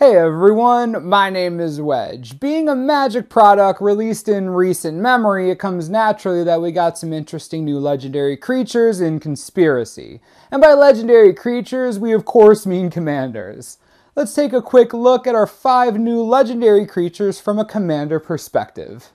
Hey everyone, my name is Wedge. Being a Magic product released in recent memory, it comes naturally that we got some interesting new legendary creatures in Conspiracy. And by legendary creatures, we of course mean commanders. Let's take a quick look at our 5 new legendary creatures from a commander perspective.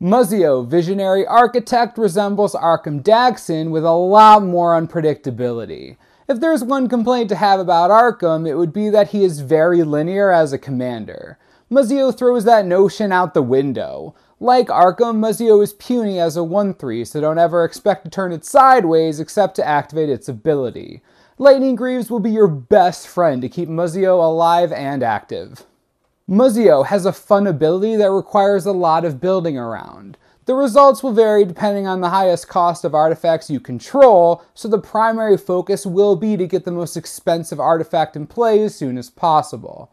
Muzio, Visionary Architect, resembles Arkham Daxon with a lot more unpredictability. If there's one complaint to have about Arkham, it would be that he is very linear as a commander. Muzio throws that notion out the window. Like Arkham, Muzio is puny as a 1/3, so don't ever expect to turn it sideways except to activate its ability. Lightning Greaves will be your best friend to keep Muzio alive and active. Muzio has a fun ability that requires a lot of building around. The results will vary depending on the highest cost of artifacts you control, so the primary focus will be to get the most expensive artifact in play as soon as possible.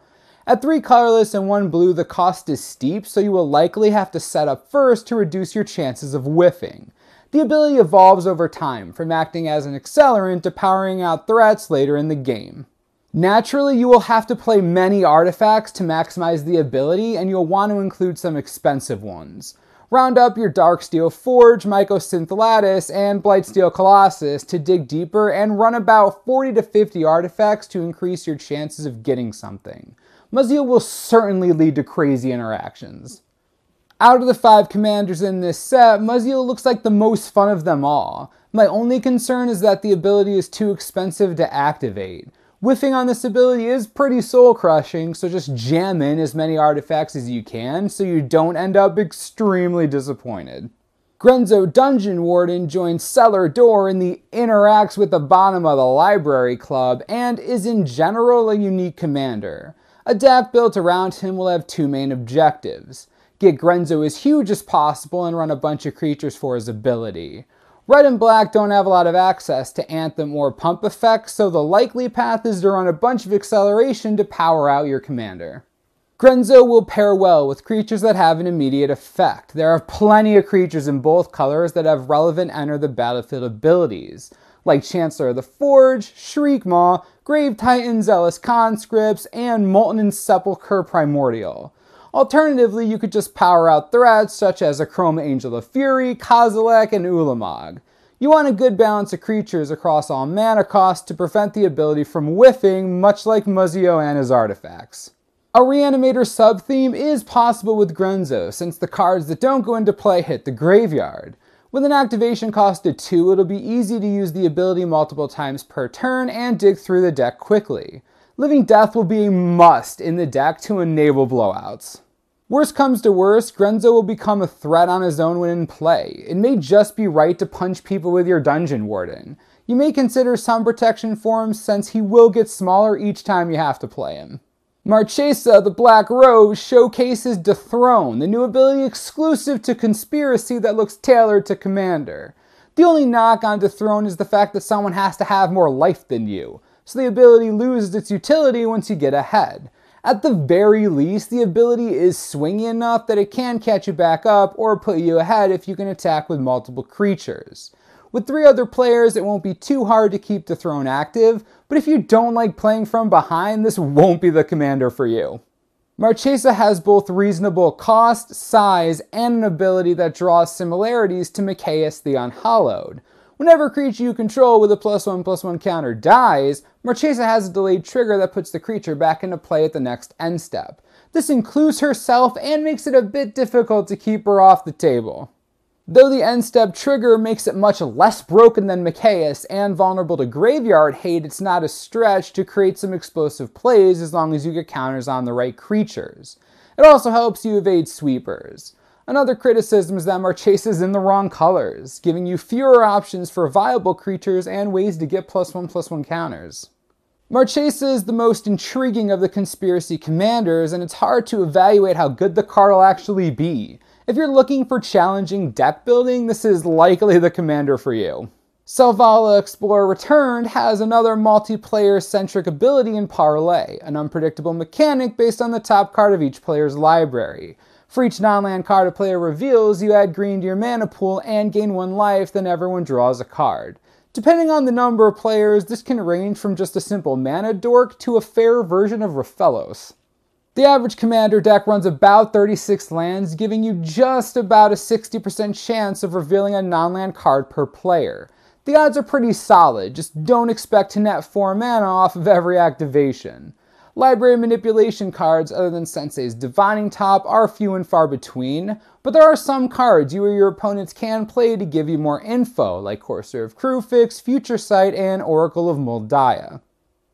At 3 colorless and 1 blue, the cost is steep, so you will likely have to set up first to reduce your chances of whiffing. The ability evolves over time, from acting as an accelerant to powering out threats later in the game. Naturally, you will have to play many artifacts to maximize the ability, and you'll want to include some expensive ones. Round up your Darksteel Forge, Mycosynth Lattice, and Blightsteel Colossus to dig deeper and run about 40 to 50 artifacts to increase your chances of getting something. Muzio will certainly lead to crazy interactions. Out of the 5 commanders in this set, Muzio looks like the most fun of them all. My only concern is that the ability is too expensive to activate. Whiffing on this ability is pretty soul-crushing, so just jam in as many artifacts as you can so you don't end up extremely disappointed. Grenzo Dungeon Warden joins Cellar Door in the interacts with the bottom of the Library Club and is in general a unique commander. A deck built around him will have 2 main objectives. Get Grenzo as huge as possible and run a bunch of creatures for his ability. Red and black don't have a lot of access to Anthem or Pump effects, so the likely path is to run a bunch of acceleration to power out your commander. Grenzo will pair well with creatures that have an immediate effect. There are plenty of creatures in both colors that have relevant enter the battlefield abilities, like Chancellor of the Forge, Shriekmaw, Grave Titan, Zealous Conscripts, and Molten Sepulchre Primordial. Alternatively, you could just power out threats such as Chroma Angel of Fury, Kozilek, and Ulamog. You want a good balance of creatures across all mana costs to prevent the ability from whiffing, much like Muzio and his artifacts. A Reanimator sub-theme is possible with Grenzo, since the cards that don't go into play hit the graveyard. With an activation cost of 2, it'll be easy to use the ability multiple times per turn and dig through the deck quickly. Living Death will be a must in the deck to enable blowouts. Worst comes to worst, Grenzo will become a threat on his own when in play. It may just be right to punch people with your Dungeon Warden. You may consider some protection for him since he will get smaller each time you have to play him. Marchesa, the Black Rose, showcases Dethrone, the new ability exclusive to Conspiracy that looks tailored to Commander. The only knock on Dethrone is the fact that someone has to have more life than you, so the ability loses its utility once you get ahead. At the very least, the ability is swingy enough that it can catch you back up or put you ahead if you can attack with multiple creatures. With 3 other players, it won't be too hard to keep Dethrone active, but if you don't like playing from behind, this won't be the commander for you. Marchesa has both reasonable cost, size, and an ability that draws similarities to Mikaeus the Unhallowed. Whenever a creature you control with a +1/+1 counter dies, Marchesa has a delayed trigger that puts the creature back into play at the next end step. This includes herself and makes it a bit difficult to keep her off the table. Though the end step trigger makes it much less broken than Mikaeus and vulnerable to graveyard hate, it's not a stretch to create some explosive plays as long as you get counters on the right creatures. It also helps you evade sweepers. Another criticism is that Marchesa is in the wrong colors, giving you fewer options for viable creatures and ways to get +1/+1 counters. Marchesa is the most intriguing of the Conspiracy commanders, and it's hard to evaluate how good the card will actually be. If you're looking for challenging deck building, this is likely the commander for you. Selvala Explorer Returned has another multiplayer-centric ability in Parlay, an unpredictable mechanic based on the top card of each player's library. For each non-land card a player reveals, you add green to your mana pool and gain 1 life, then everyone draws a card. Depending on the number of players, this can range from just a simple mana dork to a fair version of Raphelos. The average commander deck runs about 36 lands, giving you just about a 60% chance of revealing a non-land card per player. The odds are pretty solid, just don't expect to net 4 mana off of every activation. Library manipulation cards other than Sensei's Divining Top are few and far between, but there are some cards you or your opponents can play to give you more info, like Courser of Crewfix, Future Sight, and Oracle of Moldiah.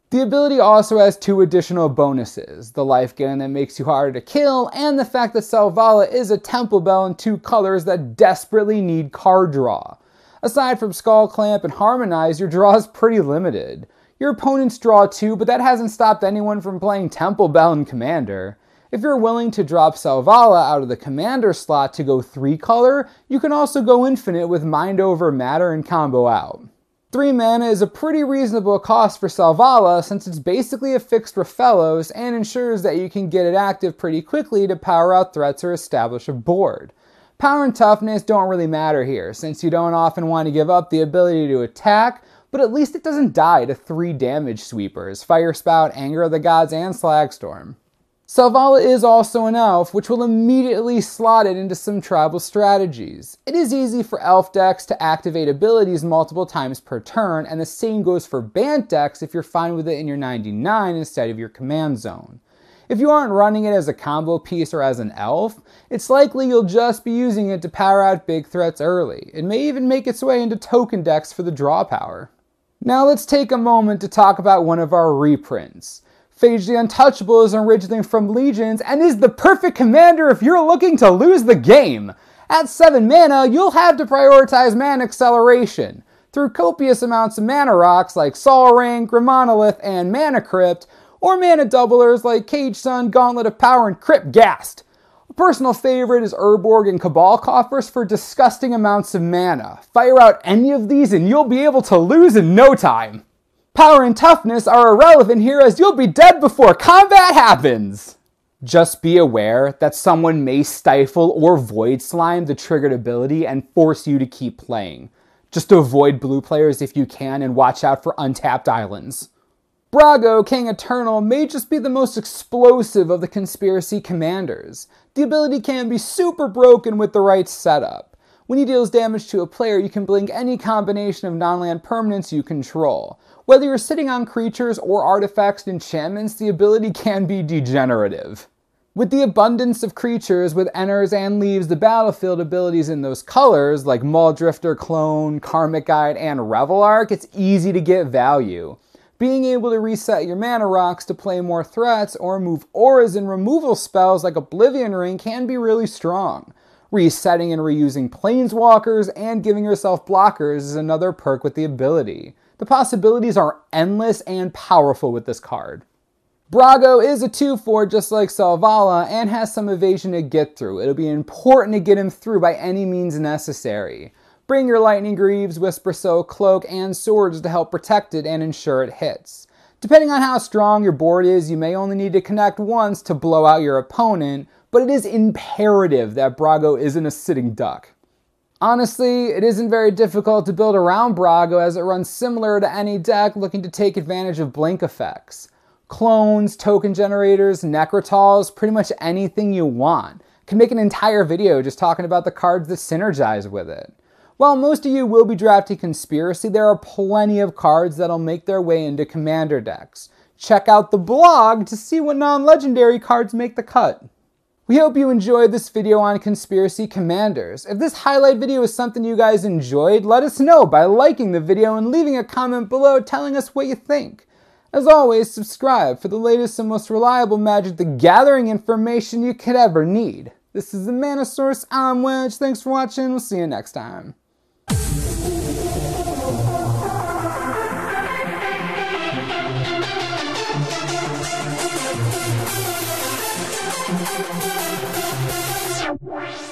The ability also has 2 additional bonuses, the life gain that makes you harder to kill, and the fact that Salvo is a Temple Bell in 2 colors that desperately need card draw. Aside from Skull Clamp and Harmonize, your draw is pretty limited. Your opponents draw too, but that hasn't stopped anyone from playing Temple Bell in Commander. If you're willing to drop Salvo out of the Commander slot to go 3 color, you can also go infinite with Mind Over Matter and combo out. 3 mana is a pretty reasonable cost for Salvo since it's basically a fixed Rafellos and ensures that you can get it active pretty quickly to power out threats or establish a board. Power and toughness don't really matter here since you don't often want to give up the ability to attack, but at least it doesn't die to 3 damage sweepers, Fire Spout, Anger of the Gods, and Slagstorm. Salvo is also an elf, which will immediately slot it into some tribal strategies. It is easy for elf decks to activate abilities multiple times per turn, and the same goes for Bant decks if you're fine with it in your 99 instead of your command zone. If you aren't running it as a combo piece or as an elf, it's likely you'll just be using it to power out big threats early. It may even make its way into token decks for the draw power. Now let's take a moment to talk about one of our reprints. Phage the Untouchable is originally from Legions and is the perfect commander if you're looking to lose the game. At 7 mana, you'll have to prioritize mana acceleration. Through copious amounts of mana rocks like Sol Ring, Grimonolith, and Mana Crypt, or mana doublers like Cage Sun, Gauntlet of Power, and Crypt Ghast. A personal favorite is Urborg and Cabal Coffers for disgusting amounts of mana. Fire out any of these and you'll be able to lose in no time. Power and toughness are irrelevant here as you'll be dead before combat happens. Just be aware that someone may stifle or void slime the triggered ability and force you to keep playing. Just avoid blue players if you can and watch out for untapped islands. Brago, King Eternal, may just be the most explosive of the Conspiracy commanders. The ability can be super broken with the right setup. When he deals damage to a player, you can blink any combination of non-land permanents you control. Whether you're sitting on creatures or artifacts and enchantments, the ability can be degenerative. With the abundance of creatures with enters and leaves the battlefield abilities in those colors, like Muldrifter, Clone, Karmic Guide, and Revel Arc, it's easy to get value. Being able to reset your mana rocks to play more threats or move auras and removal spells like Oblivion Ring can be really strong. Resetting and reusing Planeswalkers and giving yourself blockers is another perk with the ability. The possibilities are endless and powerful with this card. Brago is a 2/4 just like Salvo and has some evasion to get through. It'll be important to get him through by any means necessary. Bring your Lightning Greaves, Whisper Soul, Cloak, and Swords to help protect it and ensure it hits. Depending on how strong your board is, you may only need to connect once to blow out your opponent, but it is imperative that Brago isn't a sitting duck. Honestly, it isn't very difficult to build around Brago as it runs similar to any deck looking to take advantage of blink effects. Clones, token generators, Necrotals, pretty much anything you want. Can make an entire video just talking about the cards that synergize with it. While most of you will be drafting Conspiracy, there are plenty of cards that'll make their way into Commander decks. Check out the blog to see what non-legendary cards make the cut. We hope you enjoyed this video on Conspiracy Commanders. If this highlight video is something you guys enjoyed, let us know by liking the video and leaving a comment below telling us what you think. As always, subscribe for the latest and most reliable Magic the Gathering information you could ever need. This is the Mana Source, I'm Wedge, thanks for watching, we'll see you next time. Wow.